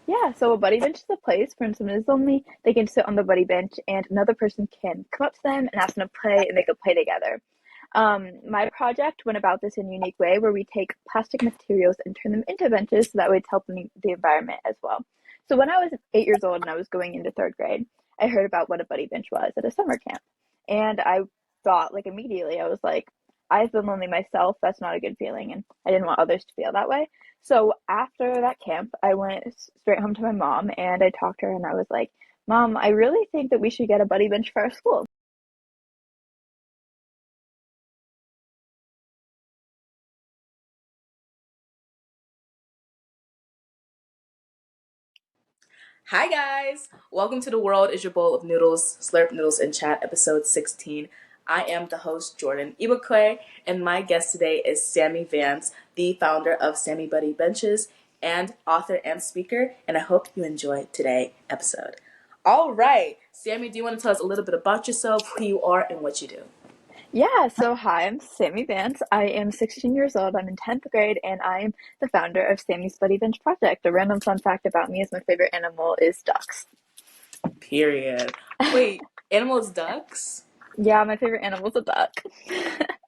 Yeah, so a buddy bench is a place when someone is lonely, they can sit on the buddy bench and another person can come up to them and ask them to play and they can play together. My project went about this in a unique way where we take plastic materials and turn them into benches so that way it's helping the environment as well. So when I was 8 years old and I was going into third grade, I heard about what a buddy bench was at a summer camp. And I thought like immediately, I was like, I've been lonely myself. That's not a good feeling. And I didn't want others to feel that way. So after that camp, I went straight home to my mom and I talked to her and I was like, Mom, I really think that we should get a buddy bench for our school. Hi guys! Welcome to The World is Your Bowl of Noodles, Slurp Noodles and Chat, episode 16. I am the host, Jordan Ibukwe, and my guest today is Sammie Vance, the founder of Sammie Buddy Benches, and author and speaker, and I hope you enjoy today's episode. All right, Sammie, do you want to tell us a little bit about yourself, who you are, and what you do? Yeah, so hi, I'm Sammie Vance. I am 16 years old. I'm in 10th grade, and I'm the founder of Sammie's Buddy Bench Project. A random fun fact about me is my favorite animal is ducks. Period. Wait, animals ducks? Yeah, my favorite animal is a duck.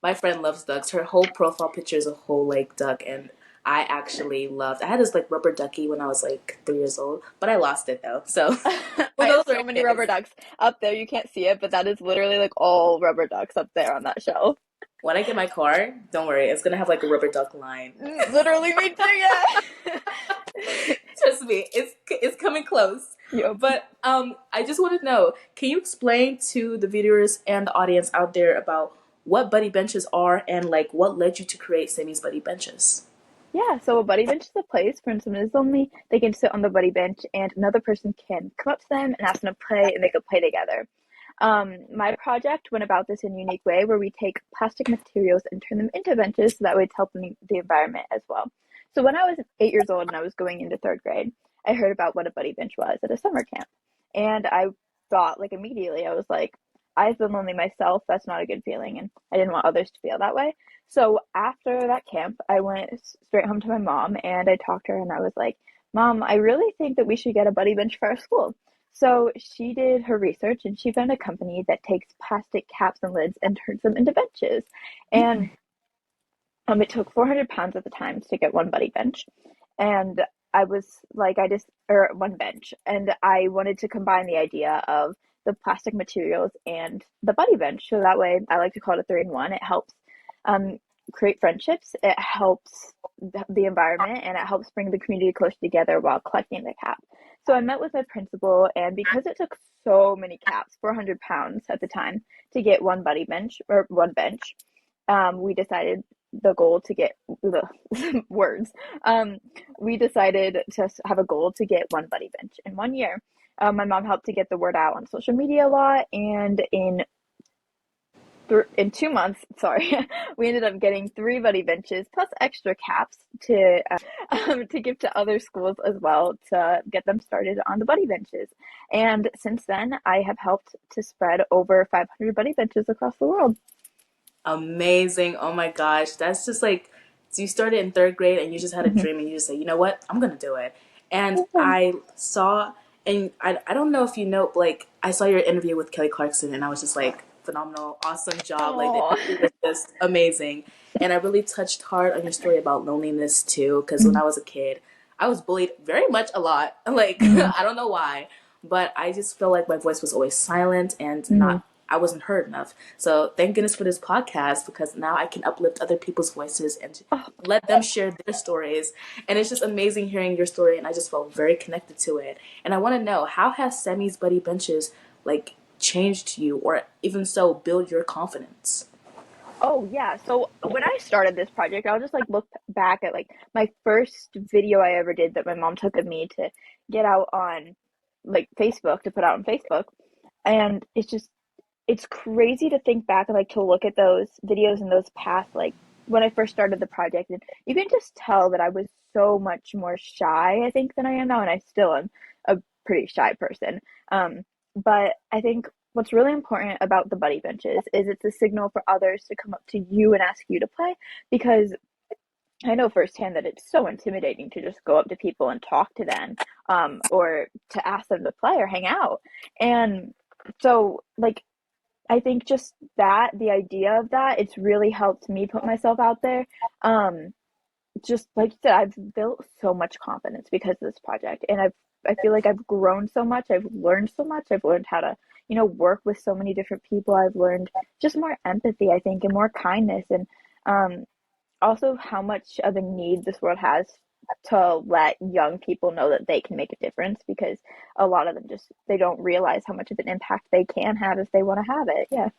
My friend loves ducks. Her whole profile picture is a whole like duck, and I actually loved. I had this like rubber ducky when I was like 3 years old, but I lost it though. So who I knows have where so it many rubber is? ducks up there. You can't see it, but that is literally like all rubber ducks up there on that shelf. When I get my car, don't worry, it's gonna have like a rubber duck line. Literally, me too, yeah. Trust me, it's coming close. Yep. But I just want to know, can you explain to the viewers and the audience out there about what buddy benches are and like what led you to create Sammie's Buddy Benches? Yeah, so a buddy bench is a place when someone is lonely, they can sit on the buddy bench and another person can come up to them and ask them to play and they can play together. My project went about this in a unique way where we take plastic materials and turn them into benches so that way it's helping the environment as well. So when I was 8 years old and I was going into third grade, I heard about what a buddy bench was at a summer camp. And I thought like immediately, I was like, I've been lonely myself. That's not a good feeling. And I didn't want others to feel that way. So after that camp, I went straight home to my mom and I talked to her and I was like, Mom, I really think that we should get a buddy bench for our school. So she did her research and she found a company that takes plastic caps and lids and turns them into benches. And it took 400 pounds at the time to get one buddy bench. And I was like, or one bench. And I wanted to combine the idea of the plastic materials and the buddy bench. So that way, I like to call it a three in one. It helps um, create friendships, it helps the environment, and it helps bring the community closer together while collecting the cap. So I met with my principal, and because it took so many caps, 400 pounds at the time, to get one buddy bench or one bench, we decided the goal to get the words. Um, we decided to have a goal to get one buddy bench in 1 year. My mom helped to get the word out on social media a lot, and in 2 months, sorry, we ended up getting three buddy benches plus extra caps to give to other schools as well to get them started on the buddy benches. And since then, I have helped to spread over 500 buddy benches across the world. Amazing. Oh my gosh. That's just like, so you started in third grade and you just had a Mhm. dream and you just say, you know what? I'm going to do it. And Yeah. I saw, and I don't know if you know, like, I saw your interview with Kelly Clarkson and I was just like, phenomenal, awesome job. Like, the Oh. interview was just amazing. And I really touched hard on your story about loneliness too, because when Mhm. I was a kid, I was bullied very much a lot. Like, Mhm. I don't know why, but I just feel like my voice was always silent and Mhm. not I wasn't heard enough. So thank goodness for this podcast because now I can uplift other people's voices and Oh, let them share their stories. And it's just amazing hearing your story and I just felt very connected to it. And I want to know, how has Sammie's Buddy Benches like changed you or even so build your confidence? oh yeah. So when I started this project, I'll just like look back at like my first video I ever did that my mom took of me to get out on like Facebook to put out on Facebook. And it's crazy to think back and like to look at those videos and those past like when I first started the project and you can just tell that I was so much more shy I think than I am now and I still am a pretty shy person. But I think what's really important about the buddy benches is it's a signal for others to come up to you and ask you to play because I know firsthand that it's so intimidating to just go up to people and talk to them, or to ask them to play or hang out. And so, like, I think just that, the idea of that, it's really helped me put myself out there. Um, just like you said, I've built so much confidence because of this project, and I feel like I've grown so much. I've learned so much. I've learned how to, work with so many different people. I've learned just more empathy, I think, and more kindness, and um, also how much of a need this world has to let young people know that they can make a difference, because a lot of them just they don't realize how much of an impact they can have if they want to have it. Yeah.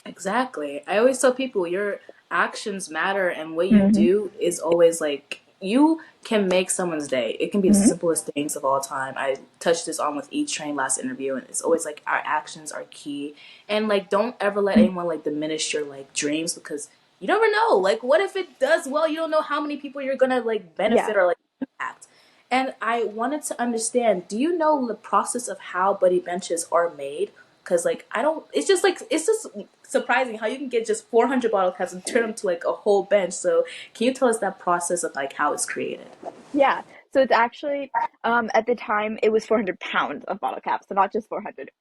Exactly. I always tell people your actions matter, and what you Mhm. do is always like you can make someone's day. It can be the Mhm. simplest things of all time. I touched this on with Each Train last interview, and it's always like our actions are key. And like, don't ever let anyone like diminish your like dreams, because you never know. Like, what if it does well? You don't know how many people you're gonna like Yeah. benefit or like impact. And I wanted to understand, do you know the process of how buddy benches are made? Because like I don't, it's just surprising how you can get just 400 bottle caps and turn them to like a whole bench. So can you tell us that process of like how it's created? Yeah. So it's actually, at the time it was 400 pounds of bottle caps, so not just 400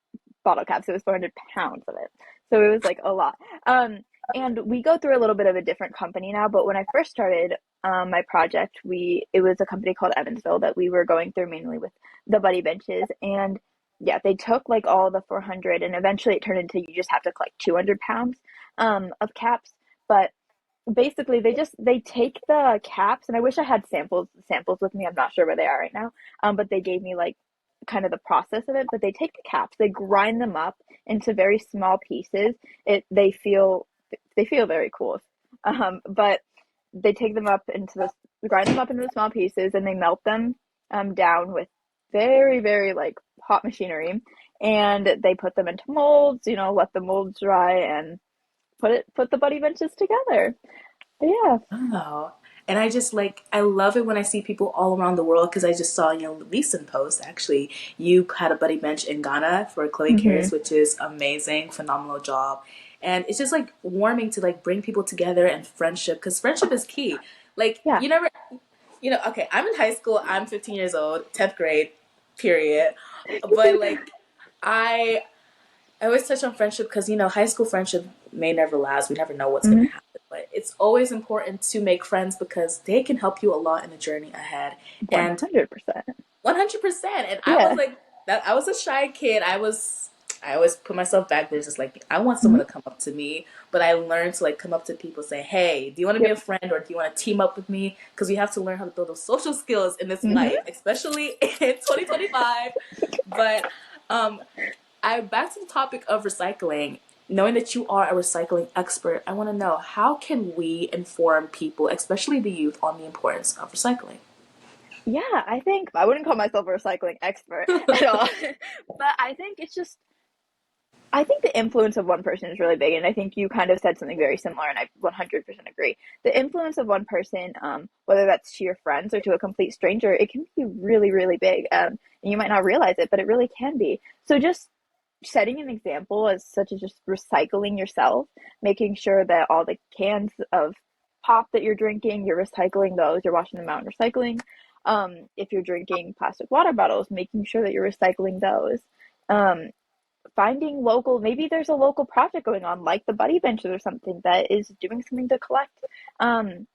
bottle caps. It was 400 pounds of it. So it was like a lot. And we go through a little bit of a different company now, but when I first started, my project, it was a company called Evansville that we were going through mainly with the buddy benches. And yeah, they took like all the 400, and eventually it turned into you just have to collect 200 pounds of caps. But basically they take the caps, and I wish I had samples with me. I'm not sure where they are right now. But they gave me like kind of the process of it. But they take the caps, they grind them up into very small pieces. They feel very cool. But they take them up into this grind them up into the small pieces, and they melt them down with very, very like hot machinery, and they put them into molds, let the molds dry, and put the buddy benches together. But yeah. Oh, and I just like I love it when I see people all around the world, because I just saw in your recent post actually you had a buddy bench in Ghana for Chloe Hmm. Cares, which is amazing, phenomenal job, and it's just like warming to like bring people together and friendship, because friendship is key. Like Yeah. you never, okay, I'm in high school, I'm 15 years old, 10th grade, period, but like I I always touch on friendship because, high school friendship may never last. We never know what's going to Hmm. happen. But it's always important to make friends because they can help you a lot in the journey ahead. And 100%. 100%. And I was Yeah. like, that I was a shy kid. I always put myself back there, just like, I want someone Hmm. to come up to me. But I learned to like come up to people, say, hey, do you want to be Yep. a friend, or do you want to team up with me? Because we have to learn how to build those social skills in this life, Hmm. especially in 2025. But um, back to the topic of recycling. Knowing that you are a recycling expert, I want to know, how can we inform people, especially the youth, on the importance of recycling? Yeah, I think I wouldn't call myself a recycling expert at all. But I think the influence of one person is really big, and I think you kind of said something very similar, and I 100% agree. The influence of one person, whether that's to your friends or to a complete stranger, it can be really, really big. And you might not realize it, but it really can be. So just setting an example as such as just recycling yourself, making sure that all the cans of pop that you're drinking, you're recycling those, you're washing them out and recycling. If you're drinking plastic water bottles, making sure that you're recycling those. Um, Finding local, maybe there's a local project going on like the buddy benches or something that is doing something to um,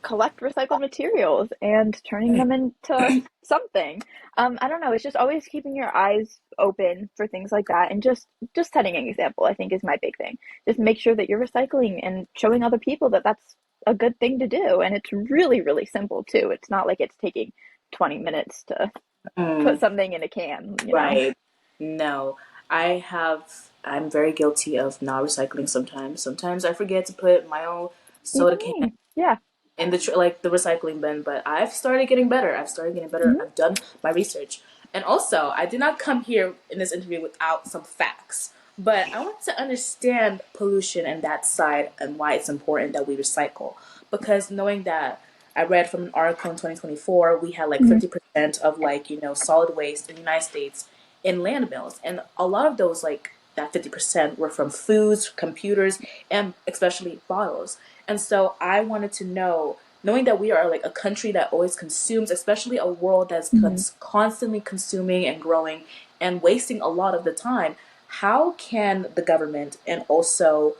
collect recycled materials and turning them into something. I don't know, it's just always keeping your eyes open for things like that, and just setting an example, I think, is my big thing. Just make sure that you're recycling and showing other people that that's a good thing to do, and it's really, really simple too. It's not like it's taking 20 minutes to put Mm, something in a can. right. No, I'm very guilty of not recycling sometimes. Sometimes I forget to put my own soda Even can me. Yeah. in like the recycling bin, but I've started getting better. I've started getting better. Hmm. I've done my research. And also, I did not come here in this interview without some facts, but I want to understand pollution and that side, and why it's important that we recycle. Because knowing that, I read from an article in 2024, we had like Hmm. 50% of like, solid waste in the United States in landfills. And a lot of those, like that 50%, were from foods, computers, and especially bottles. And so I wanted to know, knowing that we are like a country that always consumes, especially a world that's Hmm. constantly consuming and growing and wasting a lot of the time, how can the government and also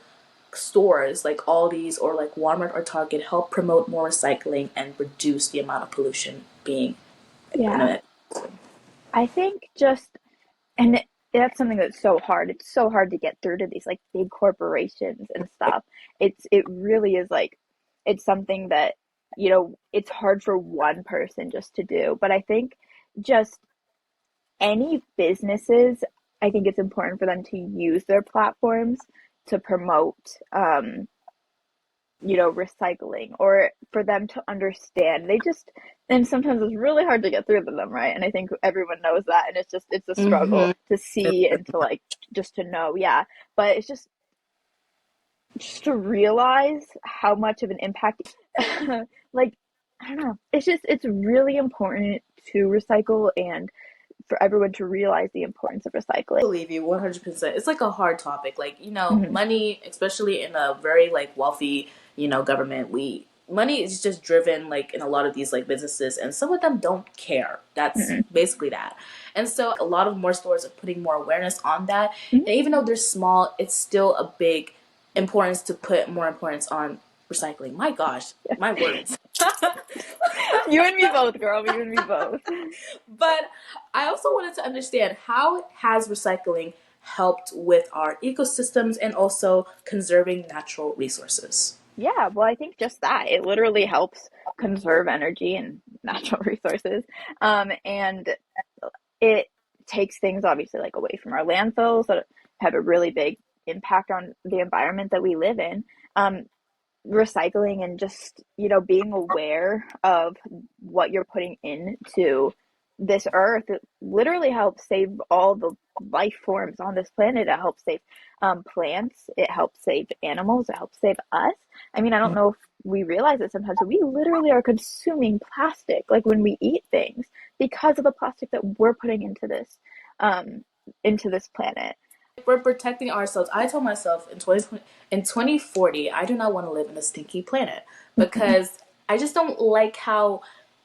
stores like Aldi's or like Walmart or Target help promote more recycling and reduce the amount of pollution being in Yeah, it? I think just and that's something that's so hard. It's so hard to get through to these like big corporations and stuff. It really is like it's something that, it's hard for one person just to do. But I think just any businesses, I think it's important for them to use their platforms to promote recycling, or for them to understand. And sometimes it's really hard to get through to them, right? And I think everyone knows that. And it's a struggle Mm-hmm. to see and to like, just to know. Yeah. But it's just to realize how much of an impact, like, I don't know. It's really important to recycle and for everyone to realize the importance of recycling. Believe you 100%. It's like a hard topic. Like, Hmm. money, especially in a very like wealthy, government, we money is just driven like in a lot of these like businesses, and some of them don't care. That's Hmm. basically that. And so a lot of more stores are putting more awareness on that. Hmm. And even though they're small, it's still a big importance to put more importance on recycling. My gosh, my words. You and me both, girl. You and me both. But I also wanted to understand, how has recycling helped with our ecosystems and also conserving natural resources? Yeah, well, I think just that. It literally helps conserve energy and natural resources. And it takes things obviously like away from our landfills that have a really big impact on the environment that we live in. Um, Recycling and just, being aware of what you're putting into this earth, it literally helps save all the life forms on this planet. It helps save plants, it helps save animals, it helps save us. I mean, I don't know if we realize it sometimes, but we literally are consuming plastic like when we eat things because of the plastic that we're putting um into this planet. We're protecting ourselves. I told myself in 2040, I do not want to live in a stinky planet, Hmm. because I just don't like how,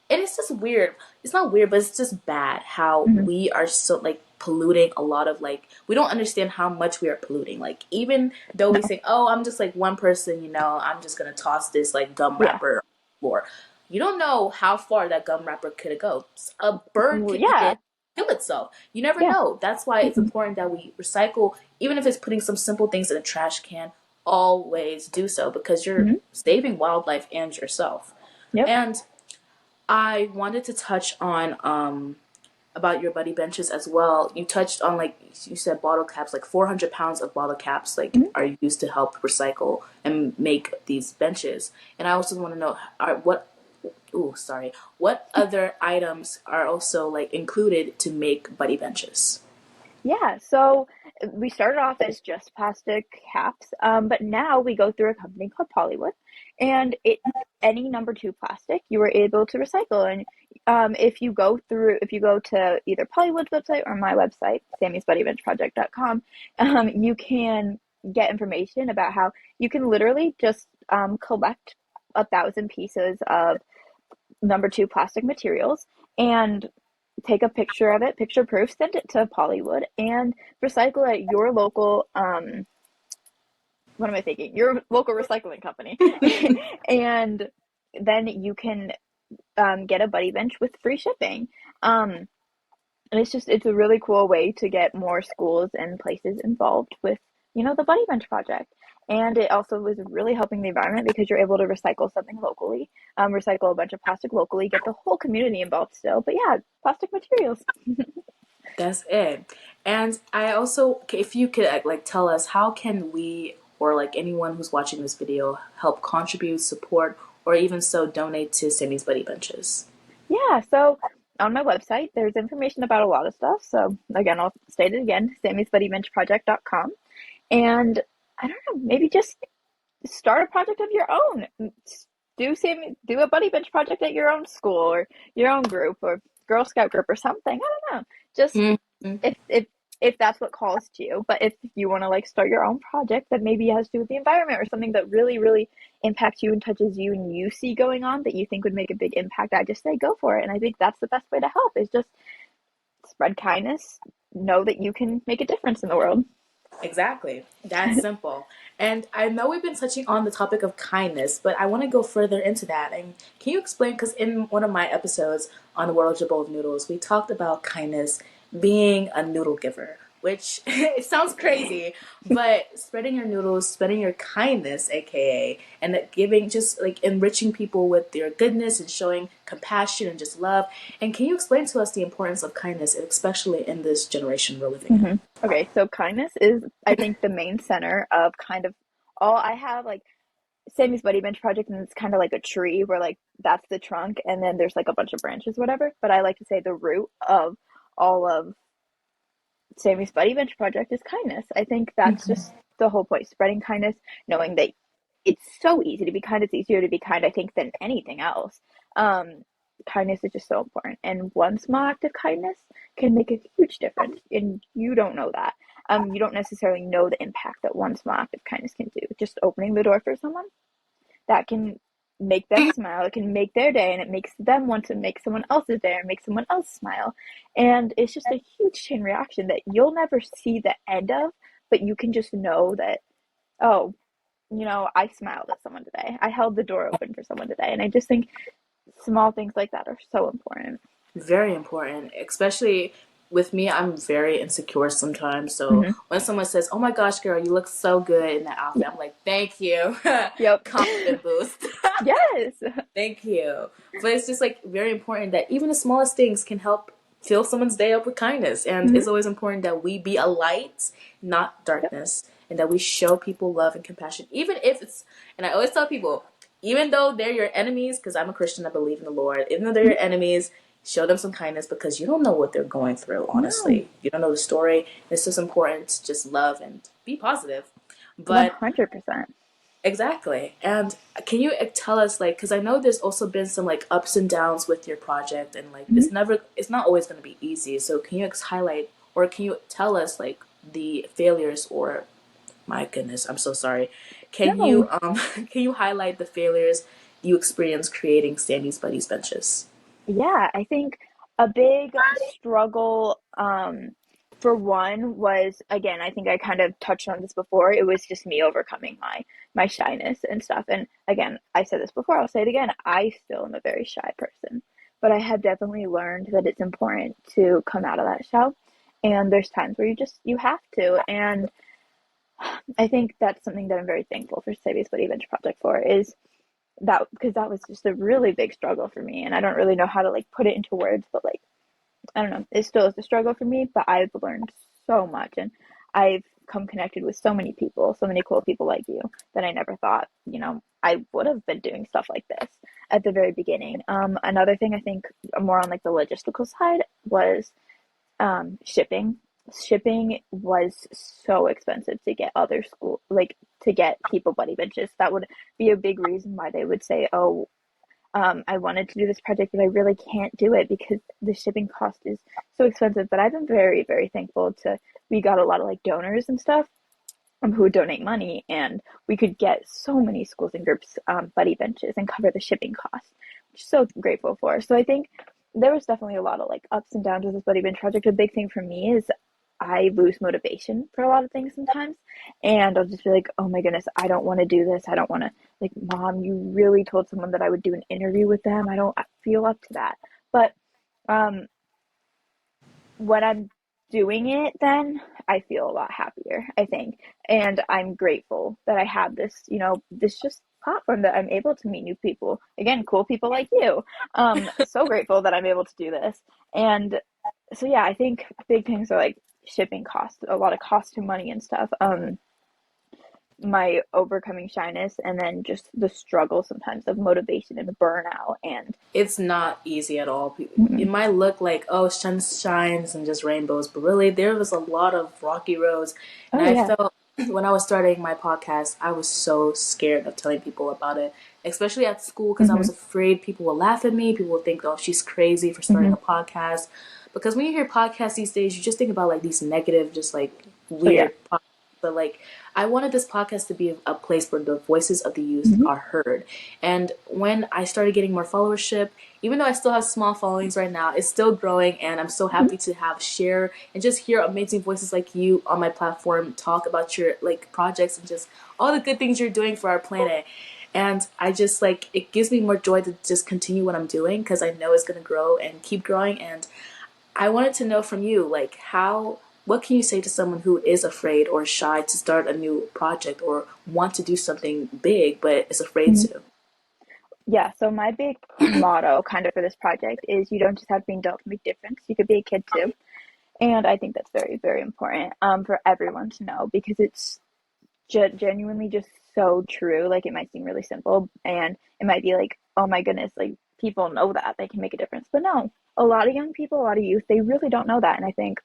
and it's just weird. It's not weird, but it's just bad how Hmm. we are so like polluting a lot of like, we don't understand how much we are polluting. Like, even though we No. say, "Oh, I'm just like one person, I'm just going to toss this like gum Yeah. wrapper on the floor." You don't know how far that gum wrapper could go. A bird Well, could eat yeah. it, kill itself. You never Yeah. know. That's why it's Hmm. important that we recycle, even if it's putting some simple things in a trash can. Always do so, because you're Hmm. saving wildlife and yourself. Yep. And I wanted to touch on about your buddy benches as well. You touched on, like you said, bottle caps, like 400 pounds of bottle caps like Hmm. are used to help recycle and make these benches. And I also want to know, what other items are also like included to make buddy benches? Yeah, so we started off as just plastic caps, but now we go through a company called Polywood, and any number two plastic you were able to recycle. And if you go to either Polywood's website or my website, sammiesbuddybenchproject.com, you can get information about how you can literally just collect 1,000 pieces of number two plastic materials and take a picture of it, picture proof, send it to Polywood, and recycle at your local what am I thinking? Your local recycling company. And then you can get a buddy bench with free shipping. And it's a really cool way to get more schools and places involved with, the Buddy Bench project. And it also was really helping the environment because you're able to recycle something locally, recycle a bunch of plastic locally, get the whole community involved still. But yeah, plastic materials. That's it. And I also, okay, if you could like tell us, how can we, or like anyone who's watching this video, help contribute, support, or even so donate to Sammy's Buddy Benches? Yeah, so on my website, there's information about a lot of stuff. So again, I'll state it again, sammiesbuddybenchproject.com. And I don't know, maybe just start a project of your own. Do a buddy bench project at your own school or your own group or Girl Scout group or something. I don't know. Just Mhm. if if that's what calls to you. But if you want to like start your own project that maybe has to do with the environment or something that really, really impacts you and touches you and you see going on that you think would make a big impact, I just say go for it. And I think that's the best way to help is just spread kindness, know that you can make a difference in the world. Exactly. That's simple. And I know we've been touching on the topic of kindness, but I want to go further into that. And can you explain? Because in one of my episodes on the World Bowl of Noodles, we talked about kindness being a noodle giver, which it sounds crazy, but spreading your noodles, spreading your kindness, aka, and that giving, just like enriching people with your goodness and showing compassion and just love. And can you explain to us the importance of kindness, especially in this generation we're living in? Okay, so kindness is, I think, the main center of kind of all I have. Like Sammie's Buddy Bench project, and it's kind of like a tree where like that's the trunk, and then there's like a bunch of branches, whatever. But I like to say the root of all of Sammie's Buddy Bench project is kindness. I think that's just the whole point, spreading kindness, knowing that it's so easy to be kind. It's easier to be kind, I think, than anything else. Um, Kindness is just so important, and one small act of kindness can make a huge difference, and you don't know that. You don't necessarily know the impact that one small act of kindness can do. Just opening the door for someone that can make them smile. It can make their day, and it makes them want to make someone else's day or make someone else smile. And it's just a huge chain reaction that you'll never see the end of, but you can just know that, oh, I smiled at someone today. I held the door open for someone today. And I just think small things like that are so important. Very important, especially with me. I'm very insecure sometimes. So Mm-hmm. when someone says, "Oh my gosh, girl, you look so good in that outfit," I'm like, "Thank you." Yep. Confident boost. Yes. Thank you. But it's just like very important that even the smallest things can help fill someone's day up with kindness. And Mm-hmm. it's always important that we be a light, not Yep. darkness, and that we show people love and compassion, even if it's. And I always tell people, even though they're your enemies, because I'm a Christian, I believe in the Lord. Even though they're your enemies, show them some kindness because you don't know what they're going through. No. Honestly, you don't know the story. It's just important to just love and be positive. But 100%. exactly. And can you tell us, like, because I know there's also been some like ups and downs with your project, and like Mm-hmm. it's not always going to be easy. So can you highlight, or can you tell us like the failures, or my goodness, I'm so sorry. Can you No. can you highlight the failures you experienced creating Sammie's Buddies benches? Yeah, I think a big struggle, for one was, again, I think I kind of touched on this before. It was just me overcoming my shyness and stuff. And again, I said this before, I'll say it again. I still am a very shy person, but I have definitely learned that it's important to come out of that shell. And there's times where you have to. And I think that's something that I'm very thankful for Savvy's Buddy Bench Project for is that, because that was just a really big struggle for me, and I don't really know how to like put it into words, but like I don't know, it still is a struggle for me, but I've learned so much, and I've come connected with so many people, so many cool people like you that I never thought, I would have been doing stuff like this at the very beginning. Another thing I think more on like the logistical side was shipping. Shipping was so expensive to get other school, like to get people buddy benches. That would be a big reason why they would say, "Oh, I wanted to do this project, but I really can't do it because the shipping cost is so expensive." But I've been very, very thankful to. We got a lot of like donors and stuff who would donate money, and we could get so many schools and groups buddy benches and cover the shipping costs, which I'm so grateful for. So I think there was definitely a lot of like ups and downs with this buddy bench project. A big thing for me is I lose motivation for a lot of things sometimes, and I'll just be like, oh my goodness, I don't want to do this. I don't want to, like, Mom, you really told someone that I would do an interview with them. I don't feel up to that. But um, when I'm doing it, then I feel a lot happier, I think. And I'm grateful that I have this, this just platform that I'm able to meet new people. Again, cool people like you. So grateful that I'm able to do this. And so, yeah, I think big things are like shipping costs, a lot of cost to money and stuff. My overcoming shyness, and then just the struggle sometimes of motivation and burnout. And It's not easy at all. It mm, might look like, oh, sunshines and just rainbows, but really there was a lot of rocky roads. And oh, I yeah. felt when I was starting my podcast, I was so scared of telling people about it, especially at school, because I Hmm. was afraid people will laugh at me. People will think, oh, she's crazy for starting Hmm. a podcast. because when you hear podcasts these days, you just think about like these negative, just like Oh yeah. weird podcasts. But like, I wanted this podcast to be a place where the voices of the youth Hmm. are heard. And when I started getting more followership, even though I still have small followings right now, it's still growing, and I'm so Hmm. happy to have share and just hear amazing voices like you on my platform talk about your like projects and just all the good things you're doing for our planet. And I just like it gives me more joy to just continue what I'm doing because I know it's going to grow and keep growing. And I wanted to know from you, like, what can you say to someone who is afraid or shy to start a new project or want to do something big but is afraid Hmm. to? Yeah, so my big motto kind of for this project is you don't just have to be an adult to make a difference. You could be a kid too. And I think that's very, very important for everyone to know because it's genuinely just so true. Like it might seem really simple and it might be like, oh my goodness, like people know that they can make a difference. But no, a lot of young people, a lot of youth, they really don't know that. And I think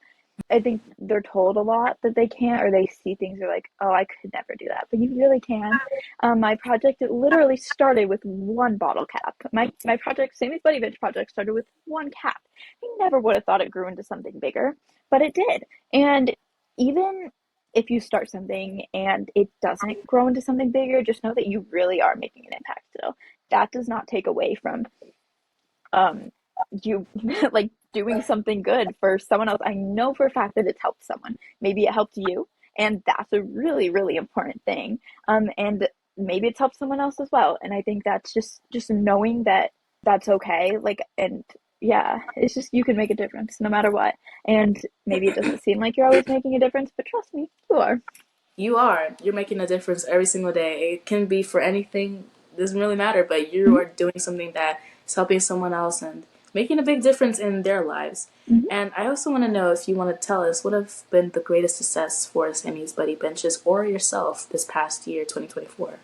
they're told a lot that they can't, or they see things they're like, oh, I could never do that. But you really can. My project, it literally started with one bottle cap. My project, Sammie's Buddy Bench project, started with one cap. I never would have thought it grew into something bigger, but it did. And even if you start something and it doesn't grow into something bigger, just know that you really are making an impact still. That does not take away from um you like doing something good for someone else. I know for a fact that it's helped someone. Maybe it helped you, and that's a really, really important thing. And maybe it's helped someone else as well. And I think that's just knowing that that's okay. Like, and yeah, it's just you can make a difference no matter what. And maybe it doesn't seem like you're always making a difference, but trust me, you are. You are. You're making a difference every single day. It can be for anything, doesn't really matter, but you Mhm, are doing something that is helping someone else and making a big difference in their lives. mhm. And I also want to know if you want to tell us what have been the greatest success for Sammy's Buddy Benches or yourself this past year, 2024.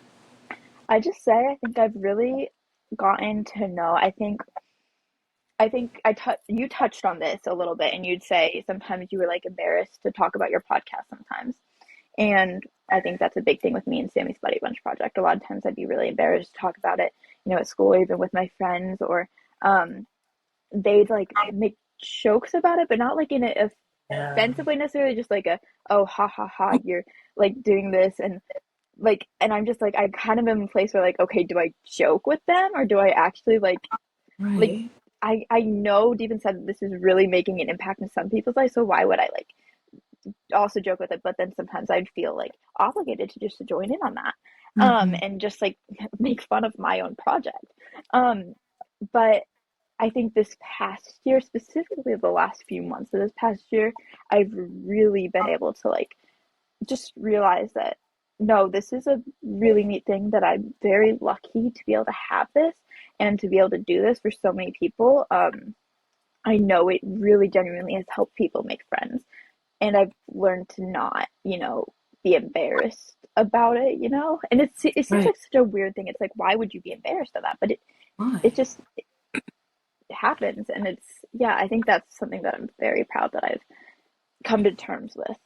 I just say I think I've really gotten to know. I think you touched on this a little bit, and you'd say sometimes you were like embarrassed to talk about your podcast sometimes. And I think that's a big thing with me and Sammy's Buddy Bunch project. A lot of times I'd be really embarrassed to talk about it, at school or even with my friends, or um, they'd like make jokes about it, but not like in a Yeah. offensive way necessarily, just like a, oh, ha ha ha, you're like doing this. And like, and I'm just like, I kind of am in a place where like, okay, do I joke with them or do I actually like Right. I know deep inside that this is really making an impact in some people's life, so why would I like also joke with it? But then sometimes I'd feel like obligated to just to join in on that, Mm-hmm. and just like make fun of my own project. Um, but I think this past year, specifically the last few months of this past year, I've really been able to like just realize that no, this is a really neat thing that I'm very lucky to be able to have this and to be able to do this for so many people. I know it really genuinely has helped people make friends, and I've learned to not, be embarrassed about it. And it seems Right. like such a weird thing. It's like, why would you be embarrassed of that? But it Why? just happens, and yeah, I think that's something that I'm very proud that I've come to terms with.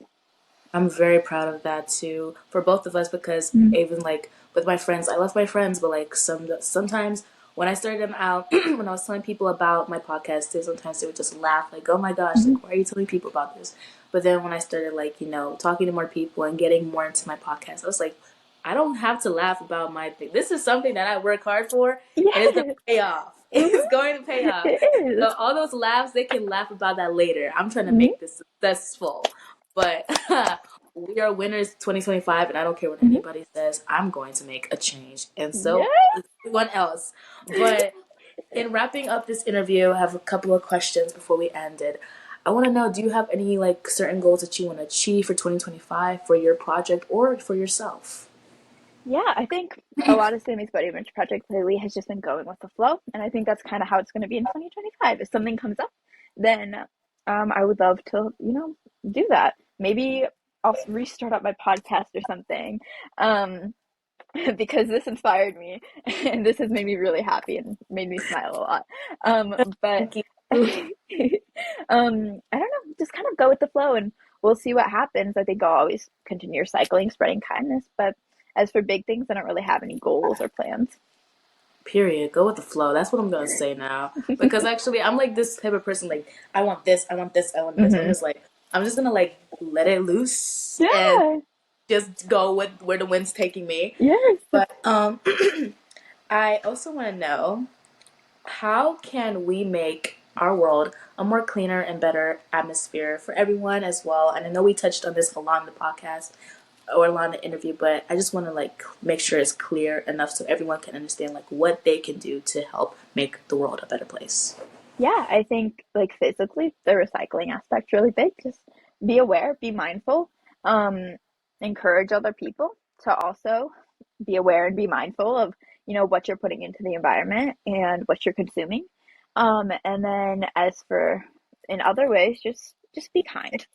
I'm very proud of that too for both of us because Mm-hmm. even like with my friends, I love my friends, but like sometimes when I started them out, when I was telling people about my podcast, sometimes they would just laugh like, "Oh my gosh, Mm-hmm. like why are you telling people about this?" But then when I started like talking to more people and getting more into my podcast, I was like, I don't have to laugh about my thing. This is something that I work hard for, and it's gonna Yes. pay off. Mm-hmm. It's going to pay off. It is. So all those laughs, they can laugh about that later. I'm trying to Mm-hmm. make this successful. But we are winners 2025, and I don't care what Mm-hmm. anybody says. I'm going to make a change, and so Yeah. is everyone else. But in wrapping up this interview, I have a couple of questions before we end it. I want to know: do you have any like certain goals that you want to achieve for 2025 for your project or for yourself? Yeah, I think a lot of Sammy's Buddy Bench project lately has just been going with the flow, and I think that's kind of how it's going to be in 2025. If something comes up, then I would love to, do that. Maybe I'll restart up my podcast or something, um, because this inspired me, and this has made me really happy and made me smile a lot. But Thank you. I don't know, just kind of go with the flow, and we'll see what happens. I think I'll always continue recycling, spreading kindness, but as for big things, I don't really have any goals or plans. Period. Go with the flow. That's what I'm gonna say now. Because actually, I'm like this type of person. Like, I want this. I want this. I want this. Hmm. I'm just gonna like let it loose and Yeah. just go with where the wind's taking me. Yes. But I also want to know, how can we make our world a more cleaner and better atmosphere for everyone as well? And I know we touched on this a lot in the podcast or a lot in the interview, but I just want to like make sure it's clear enough so everyone can understand like what they can do to help make the world a better place. Yeah, I think like physically, the recycling aspect's really big. Just be aware, be mindful, um, encourage other people to also be aware and be mindful of, what you're putting into the environment and what you're consuming. And then as for in other ways, just be kind.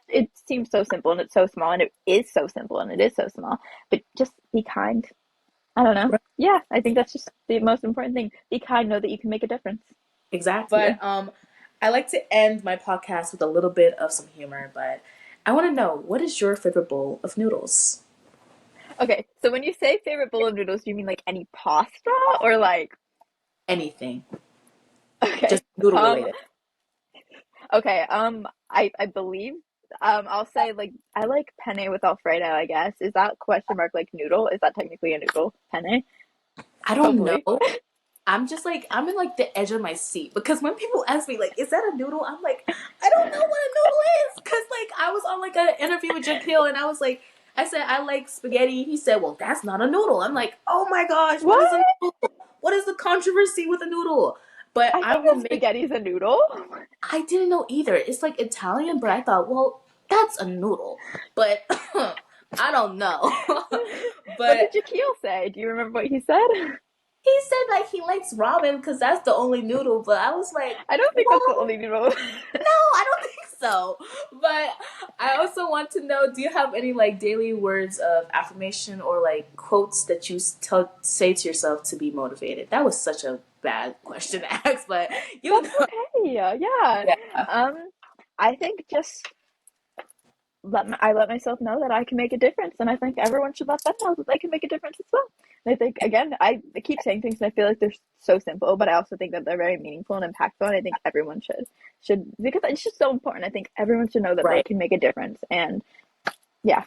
It seems so simple and it's so small and it is so simple and it is so small, but just be kind. I don't know. Right. Yeah, I think that's just the most important thing. Be kind, know that you can make a difference. Exactly. Yeah. But I like to end my podcast with a little bit of some humor, but I want to know, what is your favorite bowl of noodles? Okay, so when you say favorite bowl of noodles, do you mean like any pasta or like Anything. Just okay. noodle Um related. okay, I believe I'll say like I like penne with Alfredo, I guess. Is that question mark like noodle? Is that technically a noodle? Penne? I don't Hopefully. know. I'm just like, I'm in like the edge of my seat because when people ask me like, is that a noodle? I'm like, I don't know what a noodle is. Cause like I was on like an interview with Jakil and I was like, I said I like spaghetti. He said, well, that's not a noodle. I'm like, oh my gosh, what What? is a noodle? What is the controversy with a noodle? But I I think will that make. spaghetti's a noodle. I didn't know either. It's like Italian, but I thought, well, that's a noodle. But I don't know. What But did Jakeel say? Do you remember what he said? he said like he likes ramen because that's the only noodle. But I was like, I don't think that's the well, only noodle. no, I don't think so. But I also want to know, do you have any like daily words of affirmation or like quotes that you say to yourself to be motivated? That was such a bad question to ask, but you That's know, okay. Yeah. yeah, I think just I let myself know that I can make a difference, and I think everyone should let them know that they can make a difference as well. And I think again, I keep saying things, and I feel like they're so simple, but I also think that they're very meaningful and impactful, and I think everyone should because it's just so important. I think everyone should know that they right. can make a difference, and yeah.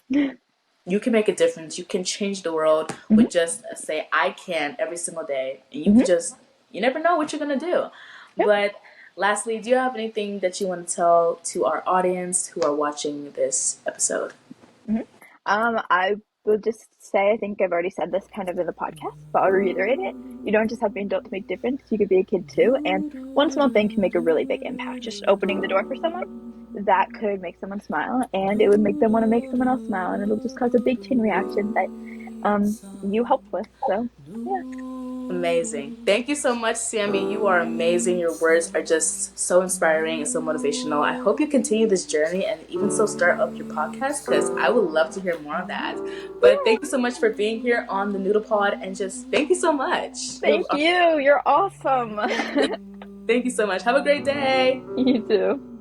You can make a difference. You can change the world Hmm. with just say I can every single day, and you can Hmm. just you never know what you're gonna do. Yep. But lastly, do you have anything that you want to tell to our audience who are watching this episode? Hmm. I will just say, I think I've already said this kind of in the podcast, but I'll reiterate it. You don't just have to be an adult to make a difference. You could be a kid too, and one small thing can make a really big impact. Just opening the door for someone that could make someone smile, and it would make them want to make someone else smile, and it'll just cause a big chain reaction that you helped with. So yeah. Amazing. Thank you so much, Sammy. You are amazing. Your words are just so inspiring and so motivational. I hope you continue this journey and even so start up your podcast because I would love to hear more of that. But Yeah. thank you so much for being here on the Noodle Pod and just thank you so much. Thank you. You're awesome. Thank you so much. Have a great day. You too.